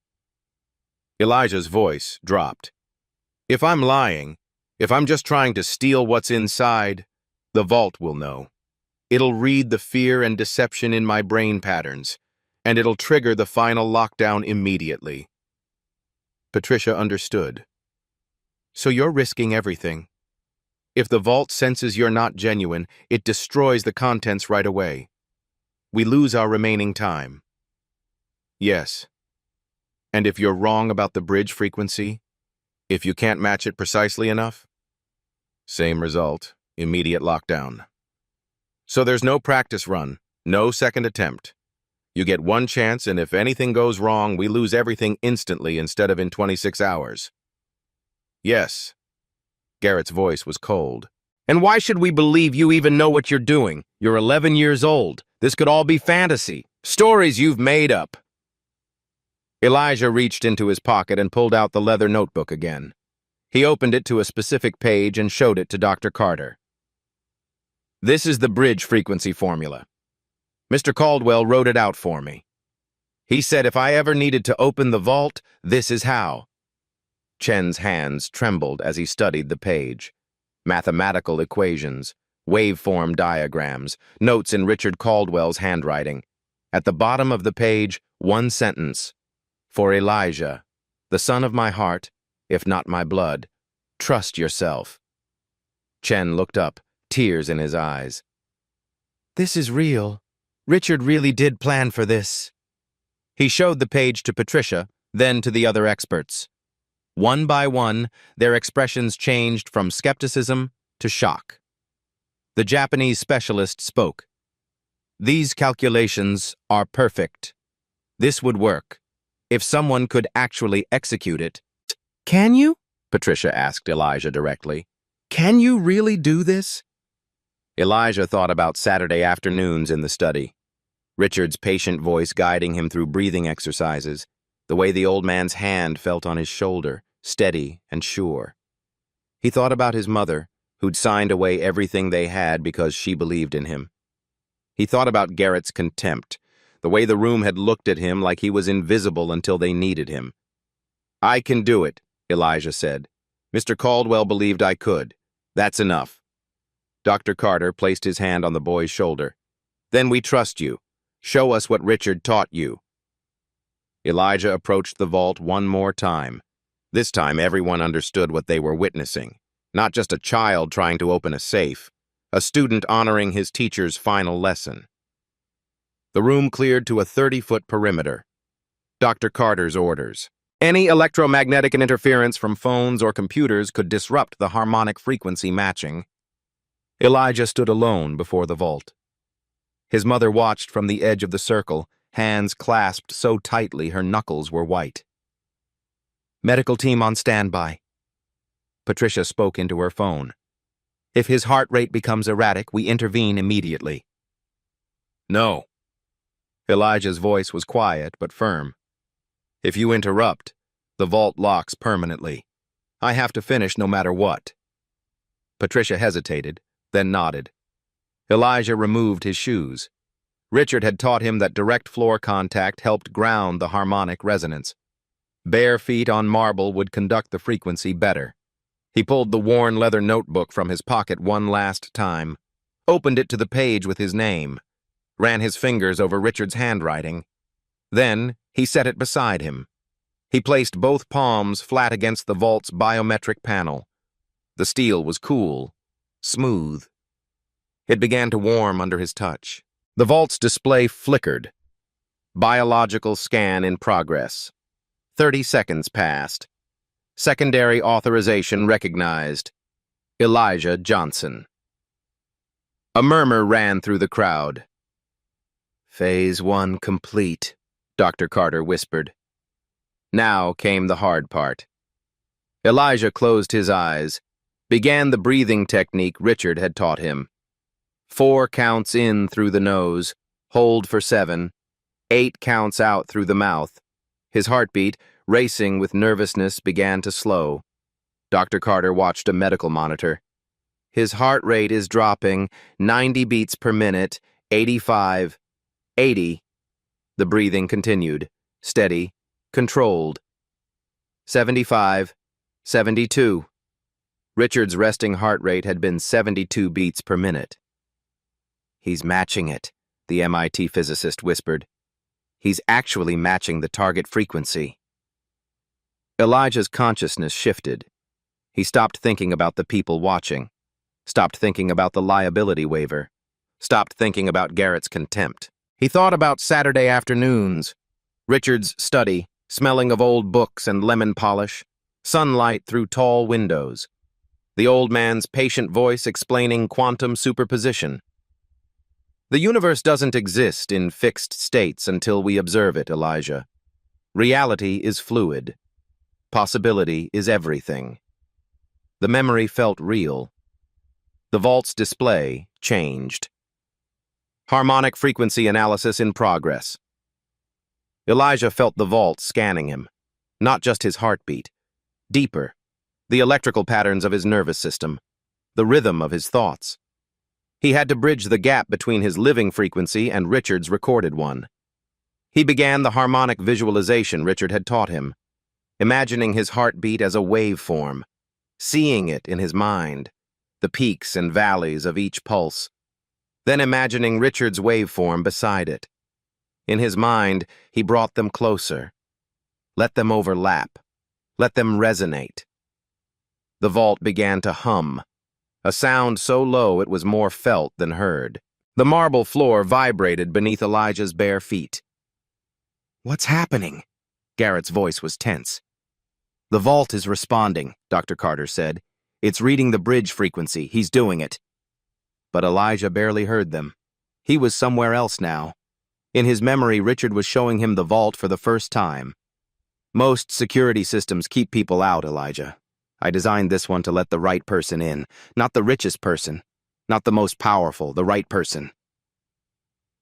Elijah's voice dropped. If I'm lying, if I'm just trying to steal what's inside, the vault will know. It'll read the fear and deception in my brain patterns, and it'll trigger the final lockdown immediately. Patricia understood. So you're risking everything. If the vault senses you're not genuine, it destroys the contents right away. We lose our remaining time. Yes. And if you're wrong about the bridge frequency, if you can't match it precisely enough, same result, immediate lockdown. So there's no practice run, no second attempt. You get one chance, and if anything goes wrong, we lose everything instantly instead of in 26 hours. Yes. Garrett's voice was cold. And why should we believe you even know what you're doing? You're 11 years old. This could all be fantasy. Stories you've made up. Elijah reached into his pocket and pulled out the leather notebook again. He opened it to a specific page and showed it to Dr. Carter. This is the bridge frequency formula. Mr. Caldwell wrote it out for me. He said if I ever needed to open the vault, this is how. Chen's hands trembled as he studied the page. Mathematical equations, waveform diagrams, notes in Richard Caldwell's handwriting. At the bottom of the page, one sentence. For Elijah, the son of my heart, if not my blood, trust yourself. Chen looked up, tears in his eyes. This is real. Richard really did plan for this. He showed the page to Patricia, then to the other experts. One by one, their expressions changed from skepticism to shock. The Japanese specialist spoke. These calculations are perfect. This would work, if someone could actually execute it. Can you? Patricia asked Elijah directly. Can you really do this? Elijah thought about Saturday afternoons in the study. Richard's patient voice guiding him through breathing exercises, the way the old man's hand felt on his shoulder, steady and sure. He thought about his mother, who'd signed away everything they had because she believed in him. He thought about Garrett's contempt, the way the room had looked at him like he was invisible until they needed him. I can do it, Elijah said. Mr. Caldwell believed I could. That's enough. Dr. Carter placed his hand on the boy's shoulder. Then we trust you. Show us what Richard taught you. Elijah approached the vault one more time. This time everyone understood what they were witnessing. Not just a child trying to open a safe, a student honoring his teacher's final lesson. The room cleared to a 30-foot perimeter. Dr. Carter's orders. Any electromagnetic interference from phones or computers could disrupt the harmonic frequency matching. Elijah stood alone before the vault. His mother watched from the edge of the circle, hands clasped so tightly her knuckles were white. Medical team on standby. Patricia spoke into her phone. If his heart rate becomes erratic, we intervene immediately. No. Elijah's voice was quiet but firm. If you interrupt, the vault locks permanently. I have to finish no matter what. Patricia hesitated, then nodded. Elijah removed his shoes. Richard had taught him that direct floor contact helped ground the harmonic resonance. Bare feet on marble would conduct the frequency better. He pulled the worn leather notebook from his pocket one last time, opened it to the page with his name, ran his fingers over Richard's handwriting. Then he set it beside him. He placed both palms flat against the vault's biometric panel. The steel was cool, smooth. It began to warm under his touch. The vault's display flickered. Biological scan in progress. 30 seconds passed. Secondary authorization recognized. Elijah Johnson. A murmur ran through the crowd. Phase 1 complete, Dr. Carter whispered. Now came the hard part. Elijah closed his eyes, began the breathing technique Richard had taught him. 4 counts in through the nose, hold for 7, 8 counts out through the mouth. His heartbeat, racing with nervousness, began to slow. Dr. Carter watched a medical monitor. His heart rate is dropping, 90 beats per minute, 85, 80. The breathing continued, steady, controlled. 75, 72. Richard's resting heart rate had been 72 beats per minute. He's matching it, the MIT physicist whispered. He's actually matching the target frequency. Elijah's consciousness shifted. He stopped thinking about the people watching, stopped thinking about the liability waiver, stopped thinking about Garrett's contempt. He thought about Saturday afternoons, Richard's study, smelling of old books and lemon polish, sunlight through tall windows, the old man's patient voice explaining quantum superposition. The universe doesn't exist in fixed states until we observe it, Elijah. Reality is fluid. Possibility is everything. The memory felt real. The vault's display changed. Harmonic frequency analysis in progress. Elijah felt the vault scanning him, not just his heartbeat, deeper, the electrical patterns of his nervous system, the rhythm of his thoughts. He had to bridge the gap between his living frequency and Richard's recorded one. He began the harmonic visualization Richard had taught him, imagining his heartbeat as a waveform, seeing it in his mind, the peaks and valleys of each pulse, then imagining Richard's waveform beside it. In his mind, he brought them closer. Let them overlap. Let them resonate. The vault began to hum, a sound so low it was more felt than heard. The marble floor vibrated beneath Elijah's bare feet. "What's happening?" Garrett's voice was tense. "The vault is responding," Dr. Carter said. "It's reading the bridge frequency. He's doing it." But Elijah barely heard them. He was somewhere else now. In his memory, Richard was showing him the vault for the first time. "Most security systems keep people out, Elijah. I designed this one to let the right person in. Not the richest person. Not the most powerful, the right person."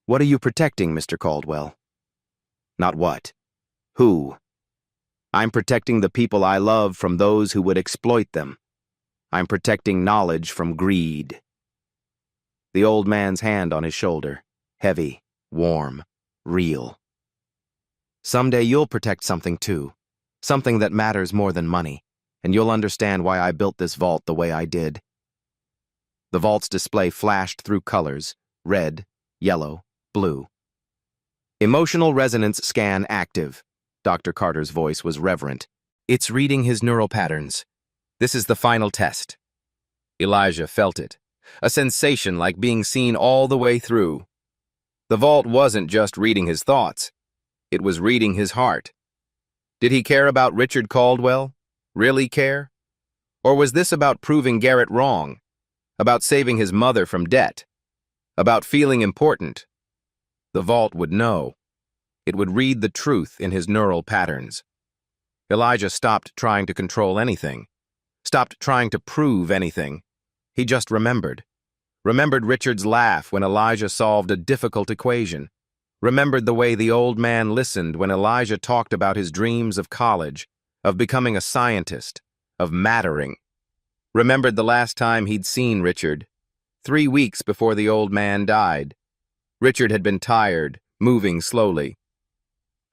"What are you protecting, Mr. Caldwell?" "Not what. Who. I'm protecting the people I love from those who would exploit them. I'm protecting knowledge from greed." The old man's hand on his shoulder, heavy, warm, real. "Someday you'll protect something too, something that matters more than money, and you'll understand why I built this vault the way I did." The vault's display flashed through colors, red, yellow, blue. "Emotional resonance scan active." Dr. Carter's voice was reverent. "It's reading his neural patterns. This is the final test." Elijah felt it, a sensation like being seen all the way through. The vault wasn't just reading his thoughts. It was reading his heart. Did he care about Richard Caldwell? Really care? Or was this about proving Garrett wrong? About saving his mother from debt? About feeling important? The vault would know. It would read the truth in his neural patterns. Elijah stopped trying to control anything, stopped trying to prove anything. He just remembered. Remembered Richard's laugh when Elijah solved a difficult equation. Remembered the way the old man listened when Elijah talked about his dreams of college, of becoming a scientist, of mattering. Remembered the last time he'd seen Richard, 3 weeks before the old man died. Richard had been tired, moving slowly.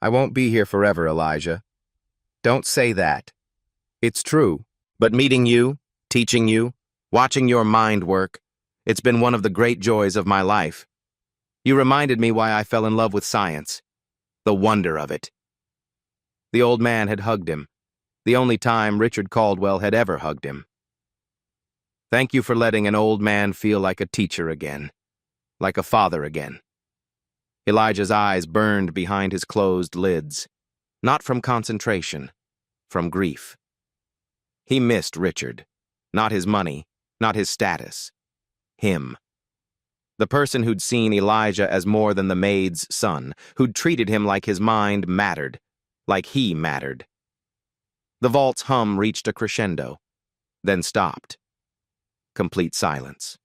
"I won't be here forever, Elijah." "Don't say that." "It's true. But meeting you, teaching you, watching your mind work, it's been one of the great joys of my life. You reminded me why I fell in love with science. The wonder of it." The old man had hugged him, the only time Richard Caldwell had ever hugged him. "Thank you for letting an old man feel like a teacher again, like a father again." Elijah's eyes burned behind his closed lids, not from concentration, from grief. He missed Richard, not his money, not his status. Him. The person who'd seen Elijah as more than the maid's son, who'd treated him like his mind mattered, like he mattered. The vault's hum reached a crescendo, then stopped. Complete silence.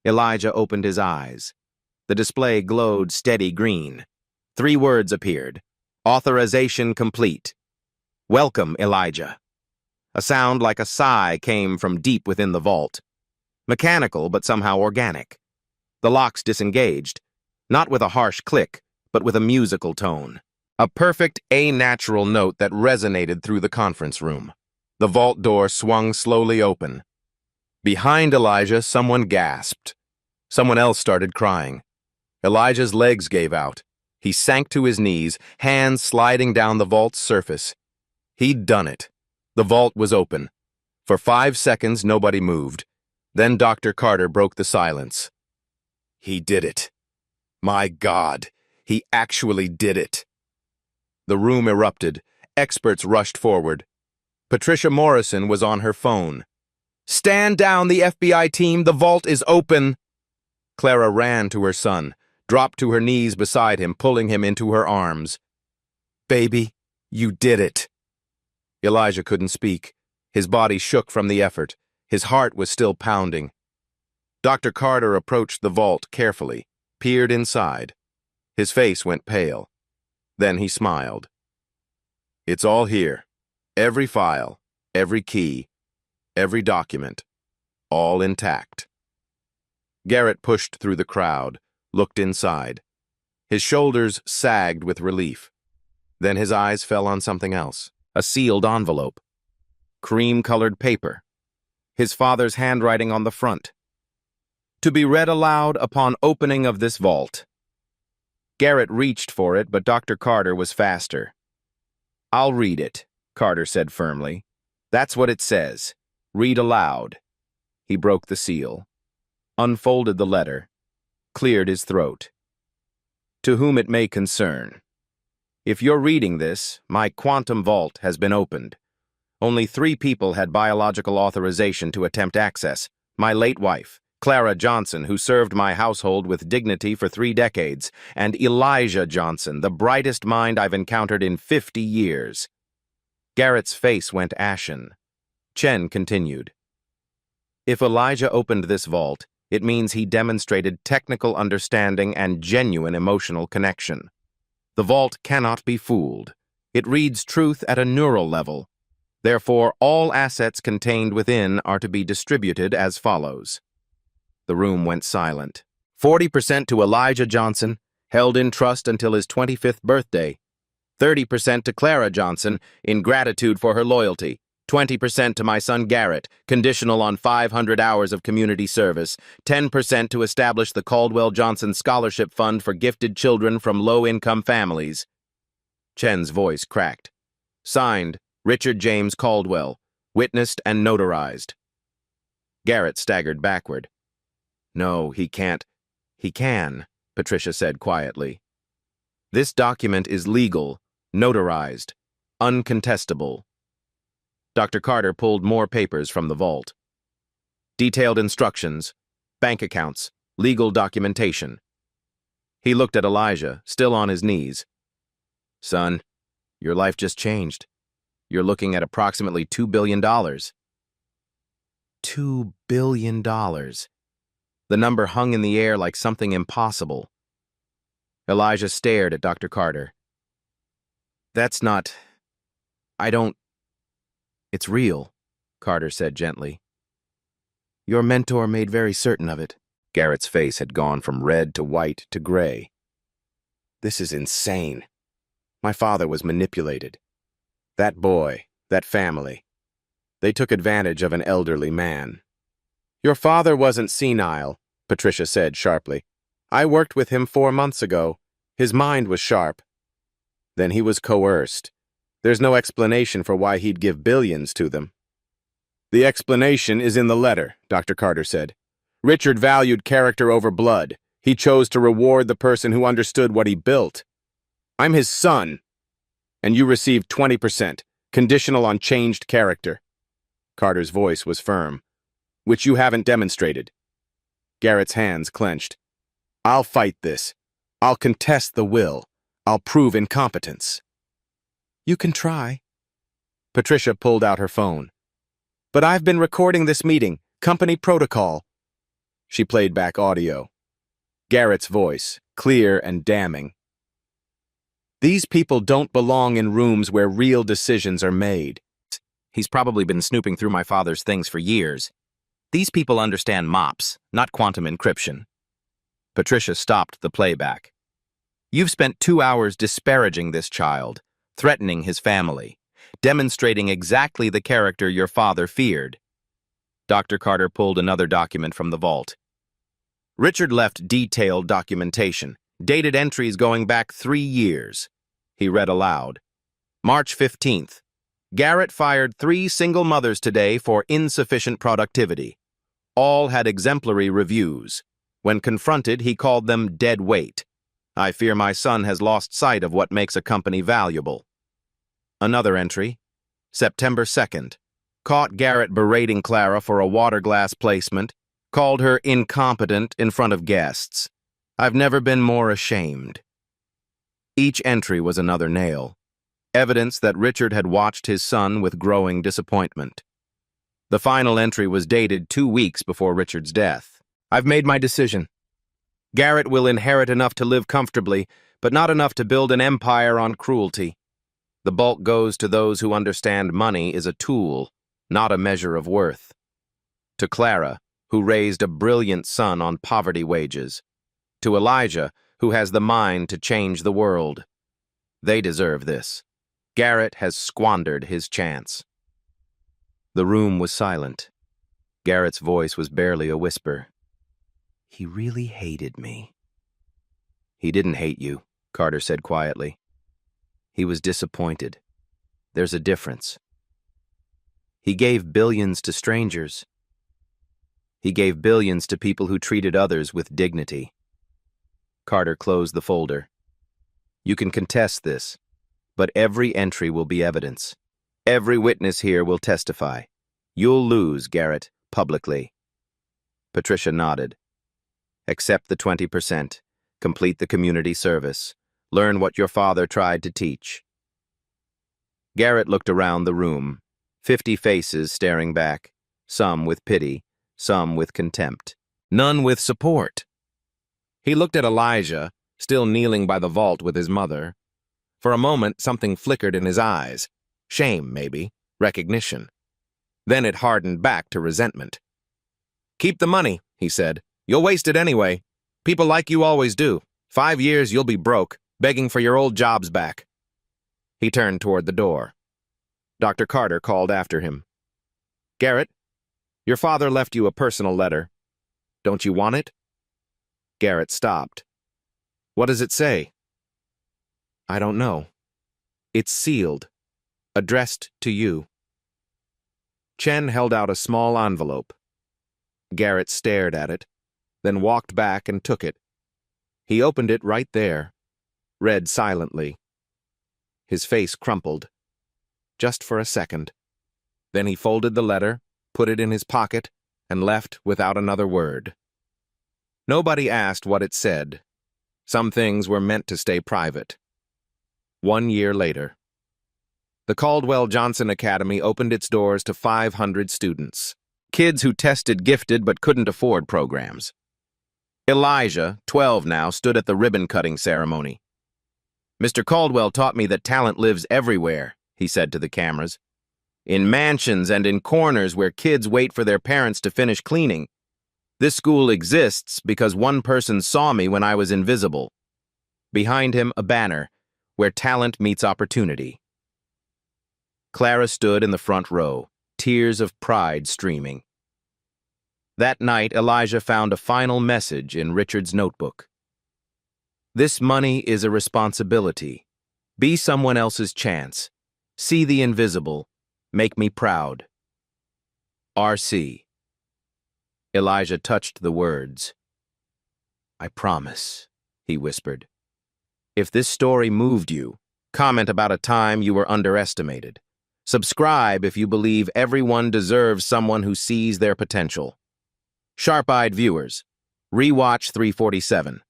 Elijah opened his eyes. The display glowed steady green. 3 words appeared. "Authorization complete. Welcome, Elijah." A sound like a sigh came from deep within the vault. Mechanical, but somehow organic. The locks disengaged, not with a harsh click, but with a musical tone. A perfect, a-natural note that resonated through the conference room. The vault door swung slowly open. Behind Elijah, someone gasped. Someone else started crying. Elijah's legs gave out. He sank to his knees, hands sliding down the vault's surface. He'd done it. The vault was open. For 5 seconds, nobody moved. Then Dr. Carter broke the silence. "He did it. My God, he actually did it." The room erupted. Experts rushed forward. Patricia Morrison was on her phone. "Stand down, the FBI team. The vault is open." Clara ran to her son, dropped to her knees beside him, pulling him into her arms. "Baby, you did it." Elijah couldn't speak. His body shook from the effort. His heart was still pounding. Dr. Carter approached the vault carefully, peered inside. His face went pale. Then he smiled. "It's all here. Every file, every key, every document, all intact." Garrett pushed through the crowd, looked inside. His shoulders sagged with relief. Then his eyes fell on something else. A sealed envelope. Cream-colored paper. His father's handwriting on the front. "To be read aloud upon opening of this vault." Garrett reached for it, but Dr. Carter was faster. "I'll read it," Carter said firmly. "That's what it says. Read aloud." He broke the seal, unfolded the letter. cleared his throat. To whom it may concern. If you're reading this, my quantum vault has been opened. Only 3 people had biological authorization to attempt access. My late wife, Clara Johnson, who served my household with dignity for 3 decades, and Elijah Johnson, the brightest mind I've encountered in 50 years. Garrett's face went ashen. Chen continued. If Elijah opened this vault, it means he demonstrated technical understanding and genuine emotional connection. The vault cannot be fooled. It reads truth at a neural level. Therefore, all assets contained within are to be distributed as follows. The room went silent. 40% to Elijah Johnson, held in trust until his 25th birthday. 30% to Clara Johnson, in gratitude for her loyalty. 20% to my son Garrett, conditional on 500 hours of community service. 10% to establish the Caldwell Johnson Scholarship Fund for gifted children from low-income families. Chen's voice cracked. Signed, Richard James Caldwell, witnessed and notarized. Garrett staggered backward. No, he can't. He can, Patricia said quietly. This document is legal, notarized, uncontestable. Dr. Carter pulled more papers from the vault. Detailed instructions, bank accounts, legal documentation. He looked at Elijah, still on his knees. Son, your life just changed. You're looking at approximately $2 billion. $2 billion. The number hung in the air like something impossible. Elijah stared at Dr. Carter. That's not... It's real, Carter said gently. Your mentor made very certain of it. Garrett's face had gone from red to white to gray. This is insane. My father was manipulated. That boy, that family. They took advantage of an elderly man. Your father wasn't senile, Patricia said sharply. I worked with him 4 months ago. His mind was sharp. Then he was coerced. There's no explanation for why he'd give billions to them. The explanation is in the letter, Dr. Carter said. Richard valued character over blood. He chose to reward the person who understood what he built. I'm his son. And you received 20%, conditional on changed character. Carter's voice was firm. Which you haven't demonstrated. Garrett's hands clenched. I'll fight this. I'll contest the will. I'll prove incompetence. You can try. Patricia pulled out her phone. But I've been recording this meeting. Company protocol. She played back audio. Garrett's voice, clear and damning. These people don't belong in rooms where real decisions are made. He's probably been snooping through my father's things for years. These people understand MOPS, not quantum encryption. Patricia stopped the playback. You've spent 2 hours disparaging this child, threatening his family, demonstrating exactly the character your father feared. Dr. Carter pulled another document from the vault. Richard left detailed documentation, dated entries going back 3 years. He read aloud. March 15th. Garrett fired 3 single mothers today for insufficient productivity. All had exemplary reviews. When confronted, he called them dead weight. I fear my son has lost sight of what makes a company valuable. Another entry. September 2nd. Caught Garrett berating Clara for a water glass placement. Called her incompetent in front of guests. I've never been more ashamed. Each entry was another nail. Evidence that Richard had watched his son with growing disappointment. The final entry was dated 2 weeks before Richard's death. I've made my decision. Garrett will inherit enough to live comfortably, but not enough to build an empire on cruelty. The bulk goes to those who understand money is a tool, not a measure of worth. To Clara, who raised a brilliant son on poverty wages. To Elijah, who has the mind to change the world. They deserve this. Garrett has squandered his chance. The room was silent. Garrett's voice was barely a whisper. He really hated me. He didn't hate you, Carter said quietly. He was disappointed. There's a difference. He gave billions to strangers. He gave billions to people who treated others with dignity. Carter closed the folder. You can contest this, but every entry will be evidence. Every witness here will testify. You'll lose, Garrett, publicly. Patricia nodded. Accept the 20%. Complete the community service. Learn what your father tried to teach. Garrett looked around the room. 50 faces staring back, some with pity, some with contempt, none with support. He looked at Elijah, still kneeling by the vault with his mother. For a moment, something flickered in his eyes. Shame, maybe. Recognition. Then it hardened back to resentment. Keep the money, he said. You'll waste it anyway. People like you always do. 5 years you'll be broke, begging for your old jobs back. He turned toward the door. Dr. Carter called after him. Garrett, your father left you a personal letter. Don't you want it? Garrett stopped. What does it say? I don't know. It's sealed, addressed to you. Chen held out a small envelope. Garrett stared at it, then walked back and took it. He opened it right there, read silently. His face crumpled, just for a second. Then he folded the letter, put it in his pocket, and left without another word. Nobody asked what it said. Some things were meant to stay private. 1 year later, the Caldwell-Johnson Academy opened its doors to 500 students, kids who tested gifted but couldn't afford programs. Elijah, 12 now, stood at the ribbon-cutting ceremony. Mr. Caldwell taught me that talent lives everywhere, he said to the cameras. In mansions and in corners where kids wait for their parents to finish cleaning. This school exists because one person saw me when I was invisible. Behind him, a banner, where talent meets opportunity. Clara stood in the front row, tears of pride streaming. That night, Elijah found a final message in Richard's notebook. This money is a responsibility. Be someone else's chance. See the invisible. Make me proud. R.C. Elijah touched the words. I promise, he whispered. If this story moved you, comment about a time you were underestimated. Subscribe if you believe everyone deserves someone who sees their potential. Sharp-eyed viewers, rewatch 347.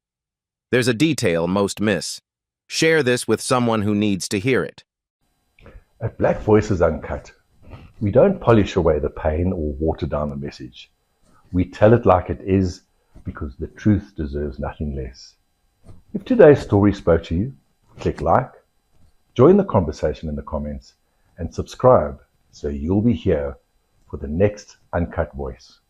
There's a detail most miss. Share this with someone who needs to hear it. At Black Voices Uncut, we don't polish away the pain or water down the message. We tell it like it is because the truth deserves nothing less. If today's story spoke to you, click like, join the conversation in the comments, and subscribe so you'll be here for the next Uncut Voice.